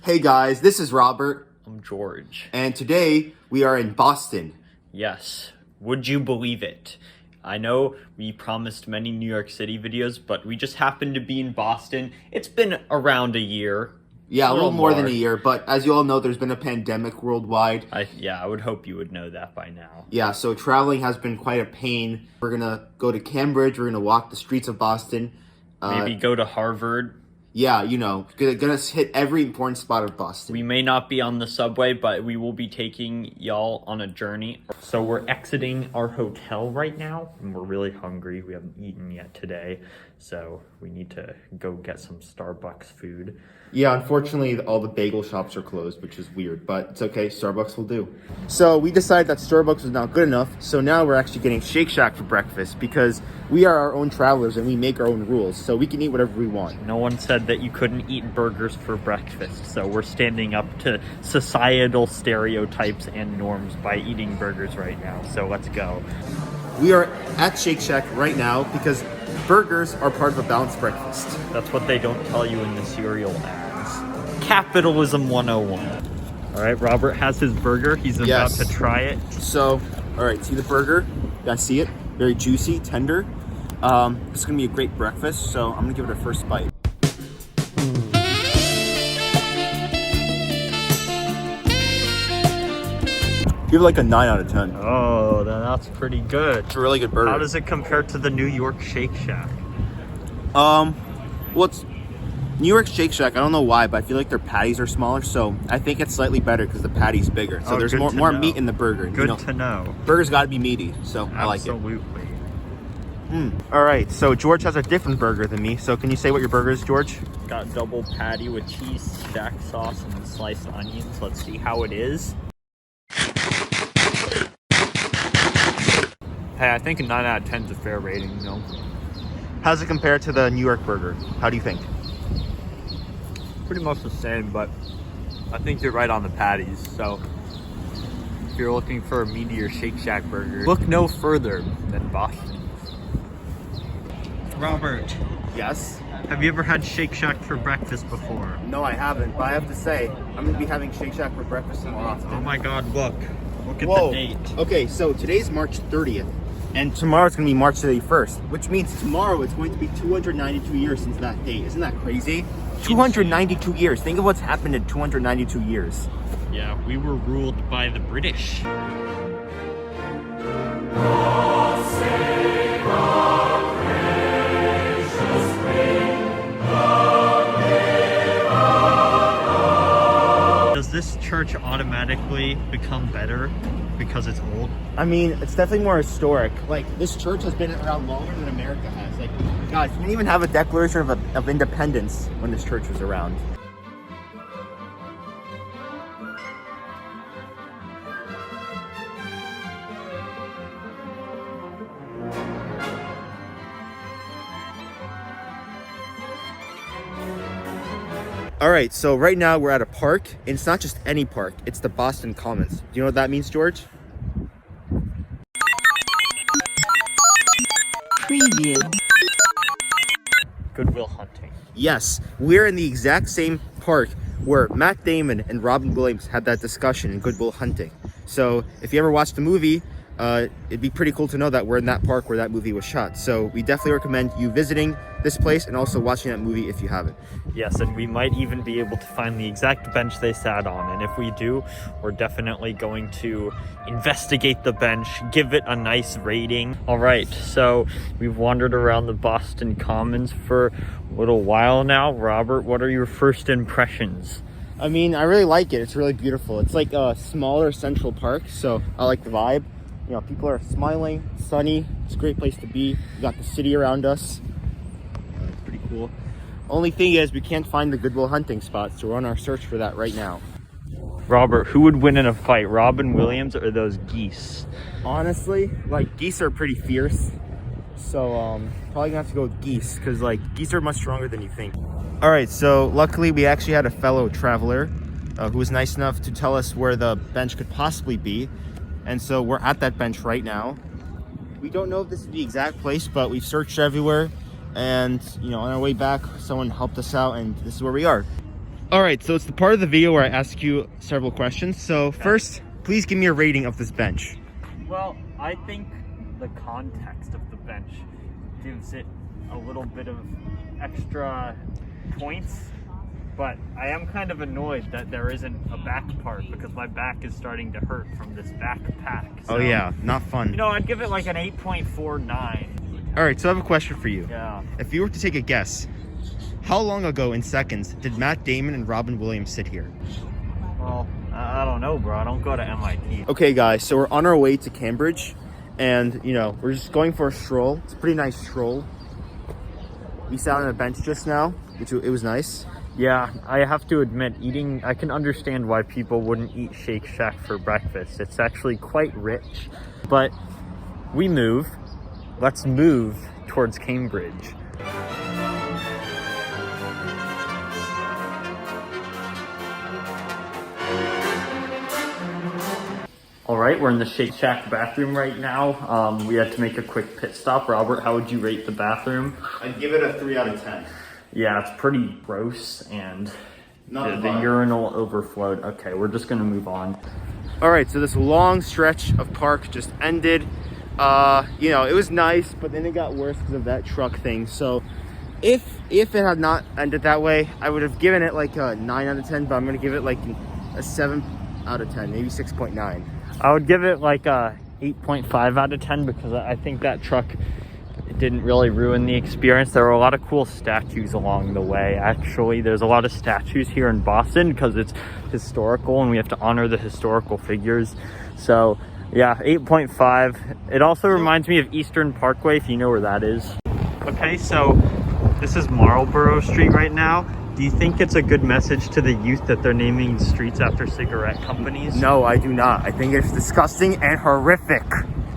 Hey guys, this is Robert, I'm George. and today we are in Boston. Yes. Would you believe it? I know we promised many New York City videos, but we just happened to be in Boston. It's been around a year. Yeah, a little more than a more. year, but as you all know, there's been a pandemic worldwide. I would hope you would know that by now. Yeah, so traveling has been quite a pain. We're gonna go to Cambridge, we're gonna walk the streets of Boston. Maybe go to Harvard. Yeah, gonna hit every important spot of Boston. We may not be on the subway, but we will be taking y'all on a journey. So we're exiting our hotel right now, and we're really hungry. We haven't eaten yet today, so we need to go get some Starbucks food. Yeah, unfortunately, all the bagel shops are closed, which is weird, but it's okay. Starbucks will do. So we decided that Starbucks was not good enough, so now we're actually getting Shake Shack for breakfast because we are our own travelers and we make our own rules, so we can eat whatever we want. No one said that you couldn't eat burgers for breakfast, so we're standing up to societal stereotypes and norms by eating burgers right now. So let's go. We are at Shake Shack right now because burgers are part of a balanced breakfast. That's what they don't tell you in the cereal ads. Capitalism 101. All right, Robert has his burger. He's about Yes. to try it. So, all right, see the burger? You guys see it? Very juicy, tender. This is gonna be a great breakfast, so I'm gonna give it a first bite. Give it like a 9 out of 10. Oh, that's pretty good. It's a really good burger. How does it compare to the New York Shake Shack? Well, it's New York Shake Shack. I don't know why, but I feel like their patties are smaller, so I think it's slightly better because the patty's bigger. So Oh, there's good more to more know. meat in the burger. Good to know. Burgers got to be meaty, so I like it. Absolutely. All right, so George has a different burger than me. So can you say what your burger is, George? Got double patty with cheese, shack sauce, and sliced onions. Let's see how it is. Hey, I think a 9 out of 10 is a fair rating, you know. How's it compare to the New York burger? How do you think? Pretty much the same, but I think you're right on the patties. So if you're looking for a meatier Shake Shack burger, look no further than Boston. Robert, Yes. have you ever had Shake Shack for breakfast before? No, I haven't, but I have to say, I'm gonna be having Shake Shack for breakfast more often. Oh my god, look. Look at Whoa. the date. Okay, so today's March 30th, and tomorrow's gonna be March 31st, which means tomorrow it's going to be 292 years since that date. Isn't that crazy? 292 years. Think of what's happened in 292 years. Yeah, we were ruled by the British. Does this church automatically become better because it's old? I mean, it's definitely more historic. Like, this church has been around longer than America has. Like, guys, we didn't even have a Declaration of Independence when this church was around. All right, so right now we're at a park, and it's not just any park, it's the Boston Commons. Do you know what that means, George? Preview. Goodwill Hunting. Yes, we're in the exact same park where Matt Damon and Robin Williams had that discussion in Good Will Hunting. So if you ever watched the movie, it'd be pretty cool to know that we're in that park where that movie was shot. So we definitely recommend you visiting this place and also watching that movie if you haven't. Yes, and we might even be able to find the exact bench they sat on. And if we do, we're definitely going to investigate the bench, give it a nice rating. All right, so we've wandered around the Boston Commons for a little while now. Robert, what are your first impressions? I mean, I really like it. It's really beautiful. It's like a smaller Central Park, so I like the vibe. You know, people are smiling, sunny. It's a great place to be. We got the city around us. It's pretty cool. Only thing is, we can't find the Goodwill Hunting spot, so we're on our search for that right now. Robert, who would win in a fight, Robin Williams or those geese? Honestly, like, geese are pretty fierce, so probably gonna have to go with geese, because like geese are much stronger than you think. All right, so luckily we actually had a fellow traveler who was nice enough to tell us where the bench could possibly be, and so we're at that bench right now. We don't know if this is the exact place, but we've searched everywhere, and you know, on our way back someone helped us out, and this is where we are. All right, so it's the part of the video where I ask you several questions. So first, please give me a rating of this bench. Well, I think the context of the bench gives it a little bit of extra points, but I am kind of annoyed that there isn't a back part because my back is starting to hurt from this backpack. So, Oh yeah, not fun. You know, I'd give it like an 8.49. All right, so I have a question for you. Yeah. If you were to take a guess, how long ago in seconds did Matt Damon and Robin Williams sit here? Well, I don't know, bro. I don't go to MIT. Okay guys, so we're on our way to Cambridge and you know, we're just going for a stroll. It's a pretty nice stroll. We sat on a bench just now, which it was nice. Yeah, I have to admit, I can understand why people wouldn't eat Shake Shack for breakfast. It's actually quite rich. But we move. Let's move towards Cambridge. All right, we're in the Shake Shack bathroom right now. We had to make a quick pit stop. Robert, how would you rate the bathroom? I'd give it a 3 out of 10. Yeah, it's pretty gross and the urinal overflowed. Okay, we're just gonna move on. All right, so this long stretch of park just ended. You know, it was nice, but then it got worse because of that truck thing. So if it had not ended that way, I would have given it like a 9 out of 10, but I'm gonna give it like a 7 out of 10, maybe 6.9. I would give it like a 8.5 out of 10 because I think that truck didn't really ruin the experience. There were a lot of cool statues along the way. Actually, there's a lot of statues here in Boston because it's historical and we have to honor the historical figures. So yeah, 8.5. It also reminds me of Eastern Parkway, if you know where that is. Okay, so this is Marlborough Street right now. Do you think it's a good message to the youth that they're naming streets after cigarette companies? No, I do not. I think it's disgusting and horrific.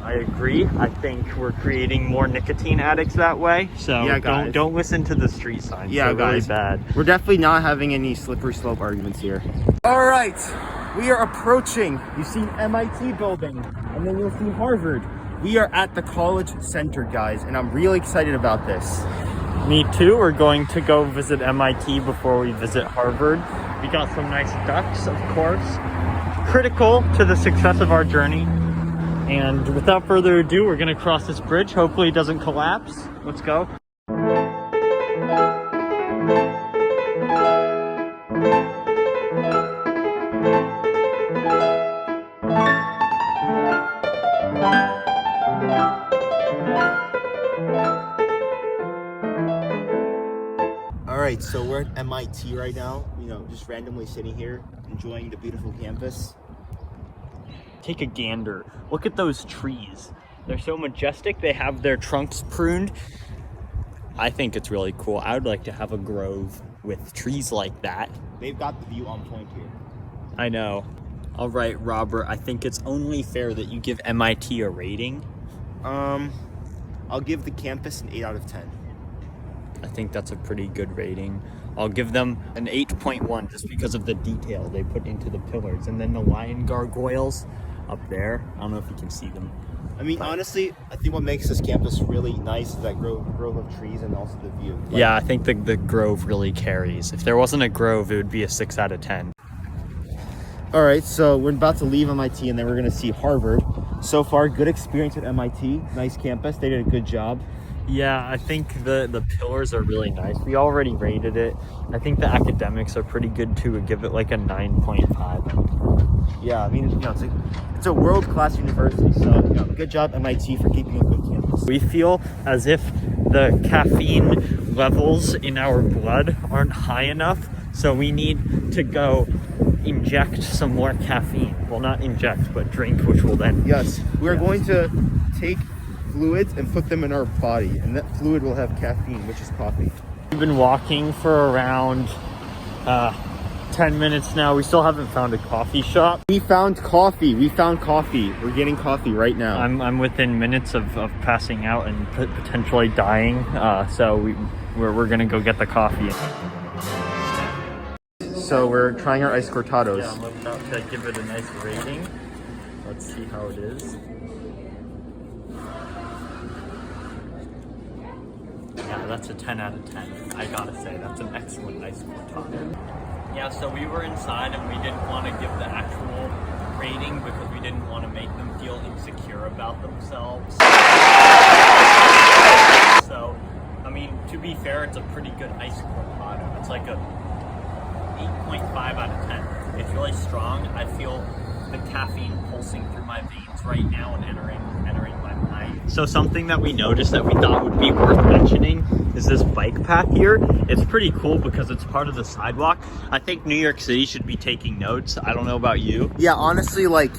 I agree. I think we're creating more nicotine addicts that way. So yeah, guys, don't listen to the street signs. Yeah, they're really guys, bad. We're definitely not having any slippery slope arguments here. All right, we are approaching. You've seen MIT building, and then you'll see Harvard. We are at the College Center, guys, and I'm really excited about this. Me too. We're going to go visit MIT before we visit Harvard. We got some nice ducks, of course. Critical to the success of our journey. And without further ado, we're going to cross this bridge. Hopefully it doesn't collapse. Let's go. All right, so we're at MIT right now, you know, just randomly sitting here, enjoying the beautiful campus. Take a gander. Look at those trees. They're so majestic. They have their trunks pruned. I think it's really cool. I would like to have a grove with trees like that. They've got the view on point here. I know. All right, Robert, I think it's only fair that you give MIT a rating. I'll give the campus an 8 out of 10. I think that's a pretty good rating. I'll give them an 8.1 just because of the detail they put into the pillars. And then the lion gargoyles up there. I don't know if you can see them. I mean, honestly, I think what makes this campus really nice is that grove of trees and also the view. Like, yeah, I think the grove really carries. If there wasn't a grove, it would be a 6 out of 10. All right, so we're about to leave MIT and then we're going to see Harvard. So far, good experience at MIT. Nice campus. They did a good job. Yeah, I think the pillars are really nice. We already rated it. I think the academics are pretty good too. We'd give it like a 9.5. Yeah, I mean, you know, it's a world-class university, so you know, good job MIT for keeping a good campus. We feel as if the caffeine levels in our blood aren't high enough, so we need to go inject some more caffeine. Well, not inject, but drink, which will then... Yes, we're going to take fluids and put them in our body, and that fluid will have caffeine, which is coffee. We've been walking for around 10 minutes now. We still haven't found a coffee shop. We found coffee. We're getting coffee right now. I'm within minutes of passing out and potentially dying, so we're gonna go get the coffee. So we're trying our ice cortados. Yeah, I'm about to give it a nice rating. Let's see how it is. Yeah, that's a 10 out of 10. I gotta say, that's an excellent ice cortado. Yeah, so we were inside and we didn't want to give the actual rating because we didn't want to make them feel insecure about themselves. So, I mean, to be fair, it's a pretty good ice cortado. It's like a 8.5 out of 10. It's really strong. I feel the caffeine pulsing through my veins right now and entering my mind. So something that we noticed that we thought would be worth mentioning is this bike path here. It's pretty cool because it's part of the sidewalk. I think New York City should be taking notes. I don't know about you. Yeah, honestly, like,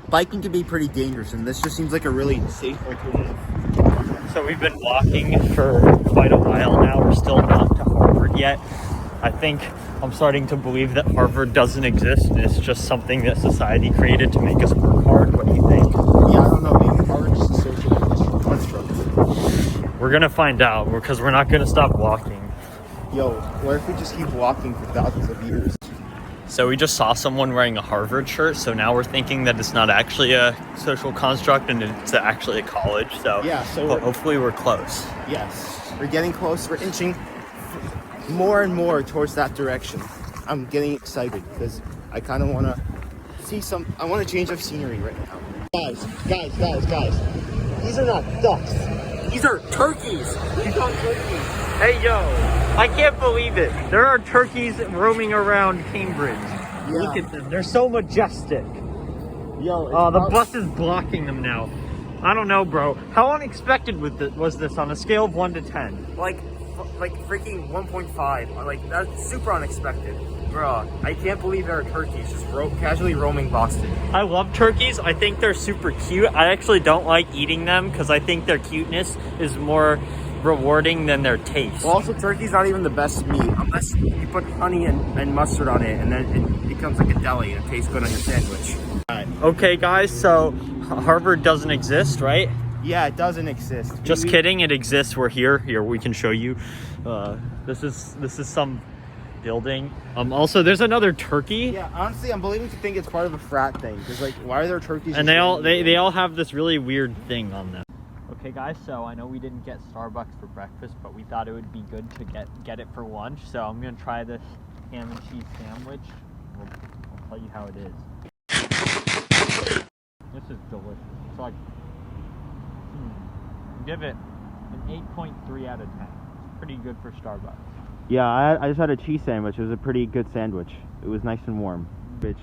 biking can be pretty dangerous, and this just seems like a really safe alternative. So we've been walking for quite a while now. We're still not to Harvard yet. I think I'm starting to believe that Harvard doesn't exist and it's just something that society created to make us work hard. What do you think? Yeah, I don't know. Maybe Harvard's just a social construct. We're gonna find out because we're not gonna stop walking. Yo, what if we just keep walking for thousands of years? So we just saw someone wearing a Harvard shirt, so now we're thinking that it's not actually a social construct and it's actually a college. So yeah, hopefully we're close. Yes, we're getting close. We're inching more and more towards that direction. I'm getting excited because I kind of want to see I want to change of scenery right now. Guys. These are not ducks. These are turkeys. These are turkeys. Hey, yo, I can't believe it. There are turkeys roaming around Cambridge. Yeah. Look at them. They're so majestic. Yo, the bus is blocking them now. I don't know, bro. How unexpected was this on a scale of 1 to 10? Like freaking 1.5. Like, that's super unexpected. Bro, I can't believe there are turkeys just casually roaming Boston. I love turkeys. I think they're super cute. I actually don't like eating them because I think their cuteness is more rewarding than their taste. Well, also, turkey's not even the best meat unless you put honey and mustard on it, and then it becomes like a deli and it tastes good on your sandwich. Okay, guys, so Harvard doesn't exist, right? Yeah, it doesn't exist. Just kidding, it exists. We're here. Here, we can show you. This is some building. Also, there's another turkey. Yeah, honestly, I'm believing to think it's part of a frat thing. Because, like, why are there turkeys? And they all have this really weird thing on them. Okay, guys, so I know we didn't get Starbucks for breakfast, but we thought it would be good to get it for lunch. So I'm gonna try this ham and cheese sandwich. I'll tell you how it is. This is delicious. It's like, give it an 8.3 out of 10. It's pretty good for Starbucks. Yeah, I just had a cheese sandwich. It was a pretty good sandwich. It was nice and warm. Bitch.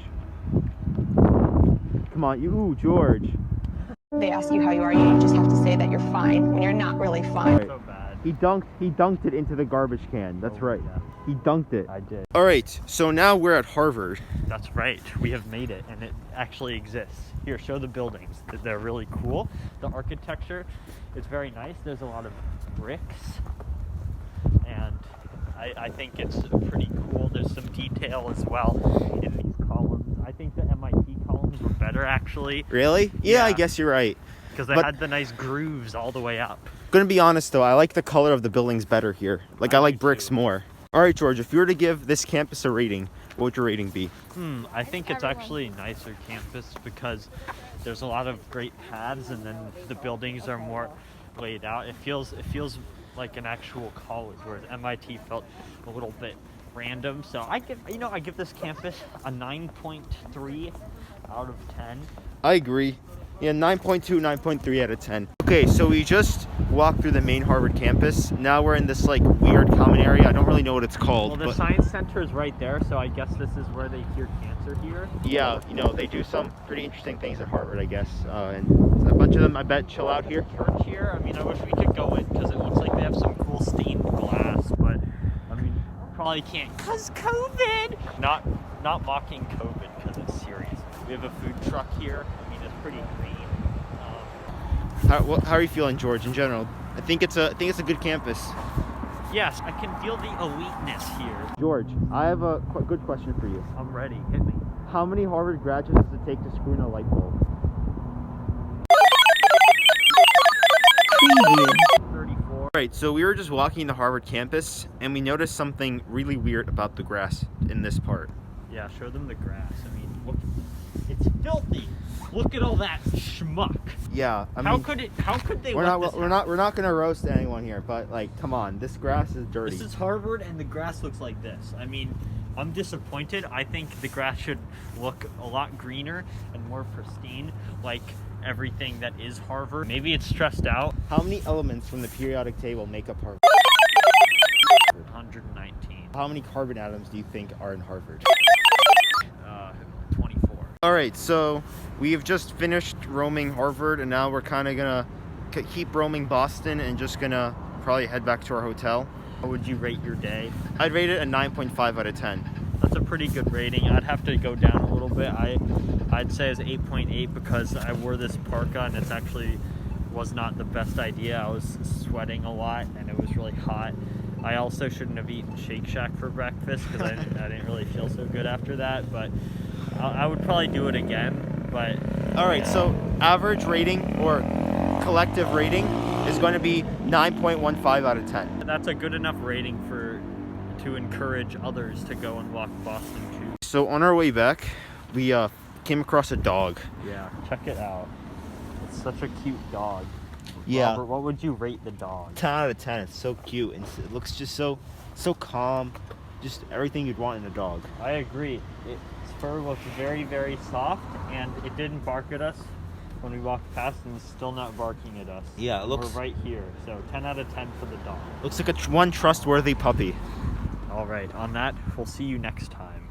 Come on, ooh, George. They ask you how you are, you just have to say that you're fine when you're not really fine. Right. So bad. He dunked it into the garbage can. That's right. Yeah. He dunked it. I did. All right, so now we're at Harvard. That's right. We have made it, and it actually exists. Here, show the buildings. They're really cool. The architecture is very nice. There's a lot of bricks, and I think it's pretty cool. There's some detail as well in these columns. I think the MIT columns were better, actually. Really? Yeah, I guess you're right. Because they had the nice grooves all the way up. Gonna be honest though, I like the color of the buildings better here. Like, I like bricks more. All right, George, if you were to give this campus a rating, what would your rating be? I think it's actually a nicer campus because there's a lot of great paths, and then the buildings are more laid out. It feels like an actual college, whereas MIT felt a little bit random. So I give this campus a 9.3 out of 10. I agree. Yeah, 9.2, 9.3 out of 10. Okay, so we just walked through the main Harvard campus. Now we're in this like weird common area. I don't really know what it's called. Well, the science center is right there, so I guess this is where they cure cancer here. Yeah, they do some pretty interesting things at Harvard, I guess. And a bunch of them, I bet, chill out here. Church here. I mean, I wish we could go in because it looks like they have some cool stained glass, but I mean, probably can't cause COVID. Not mocking COVID because it's serious. We have a food truck here. I mean, it's pretty clean. How are you feeling, George, in general? I think it's a good campus. Yes, I can feel the eliteness here. George, I have a good question for you. I'm ready. Hit me. How many Harvard graduates does it take to screw in a light bulb? 34. All right, so we were just walking the Harvard campus, and we noticed something really weird about the grass in this part. Yeah, show them the grass. I mean, look, it's filthy. Look at all that schmuck. Yeah, I mean, how could they? We're not gonna roast anyone here, but like, come on, this grass is dirty. This is Harvard, and the grass looks like this. I mean, I'm disappointed. I think the grass should look a lot greener and more pristine, like everything that is Harvard. Maybe it's stressed out. How many elements from the periodic table make up Harvard? 119. How many carbon atoms do you think are in Harvard? 24. All right, so we have just finished roaming Harvard, and now we're kind of gonna keep roaming Boston and just gonna probably head back to our hotel. How would you rate your day? I'd rate it a 9.5 out of 10. That's a pretty good rating. I'd have to go down a little bit. I'd say it's 8.8 because I wore this parka and it's actually was not the best idea. I was sweating a lot and it was really hot. I also shouldn't have eaten Shake Shack for breakfast because I didn't really feel so good after that, but I would probably do it again. But all right, so average rating or collective rating is going to be 9.15 out of 10. that's a good enough rating to encourage others to go and walk Boston too. So on our way back, we came across a dog. Yeah, check it out. It's such a cute dog. Yeah. Robert, what would you rate the dog? 10 out of 10. It's so cute and it looks just so calm. Just everything you'd want in a dog. I agree. Its fur was very, very soft, and it didn't bark at us when we walked past, and it's still not barking at us. Yeah, it looks. We're right here, so 10 out of 10 for the dog. Looks like one trustworthy puppy. All right, on that, we'll see you next time.